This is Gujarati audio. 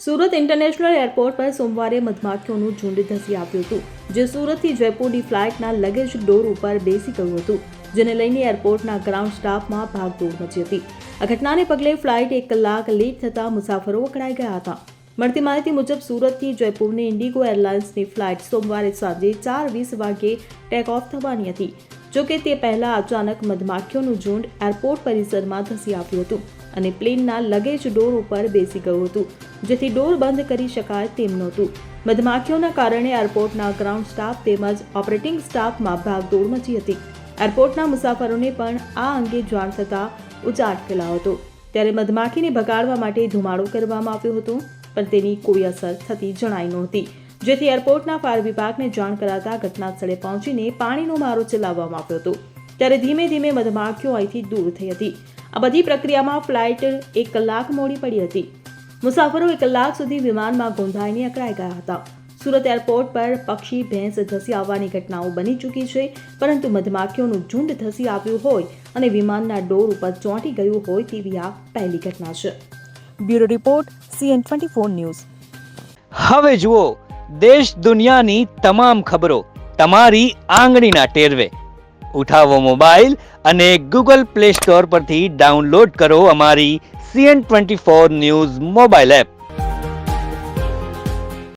સુરત ઇન્ટરનેશનલ એરપોર્ટ પર સોમવારે મધમાખીઓનું ઝુંડ ધસી આવ્યું હતું, જે સુરતથી જયપુરની ફ્લાઇટના લગેજ ડોર ઉપર બેસી ગયું હતું, જેને લઈને એરપોર્ટના ગ્રાઉન્ડ સ્ટાફમાં ભાગદોડ મચી હતી. આ ઘટનાને પગલે ફ્લાઇટ 1 કલાક લેટ થતાં મુસાફરો અકળાઈ ગયા હતા. મળતી માહિતી મુજબ સુરતથી જયપુરની ઇન્ડિગો એરલાઇન્સની ફ્લાઇટ સોમવારે સાંજે 4:20 વાગ્યે ટેક ઓફ થવાની હતી. જોકે તે પહેલા અચાનક મધમાખીઓનું ઝુંડ એરપોર્ટ પરિસરમાં ધસી આવ્યું હતું અને પ્લેનના લગેજ ડોર ઉપર બેસી ગયું હતું, જેથી ડોર બંધ કરી શકાય તેમ નહોતું. મધમાખીઓના કારણે એરપોર્ટના ગ્રાઉન્ડ સ્ટાફ તેમજ ઓપરેટિંગ સ્ટાફમાં ભાગદોડ મચી હતી. એરપોર્ટના મુસાફરોને પણ આ અંગે જાણ થતાં ઉચાટ ફેલાયો હતો. ત્યારે મધમાખીને ભગાડવા માટે ધુમાડો કરવામાં આવ્યો હતો, પણ તેની કોઈ અસર થતી જણાઈ નહોતી, જેથી એરપોર્ટના ફાયર વિભાગને જાણ કરાતા ઘટના સ્થળે પહોંચીને પાણીનો મારો ચલાવવામાં આવ્યો હતો. ત્યારે ધીમે ધીમે મધમાખીઓ અહીંથી દૂર થઈ હતી. આ બધી પ્રક્રિયામાં ફ્લાઇટ 1 કલાક મોડી પડી હતી. મુસાફરો 1 કલાક સુધી વિમાનમાં ગોંધાઈને અકળાઈ ગયા હતા. સુરત એરપોર્ટ પર પક્ષી ભેંસ ધસી આવવાની ઘટનાઓ બની ચૂકી છે, પરંતુ મધમાખીઓનું ઝુંડ ધસી આવ્યું હોય અને વિમાનના ડોર ઉપર ચોંટી ગયું હોય તેવી આ પહેલી ઘટના છે. Bureau report CN24 news. હવે જુઓ દેશ દુનિયાની તમામ ખબરો તમારી આંગળીના ટેરવે. ઉઠાવો મોબાઈલ અને Google Play Store પરથી ડાઉનલોડ કરો અમારી CN24 ન્યૂઝ મોબાઈલ એપ.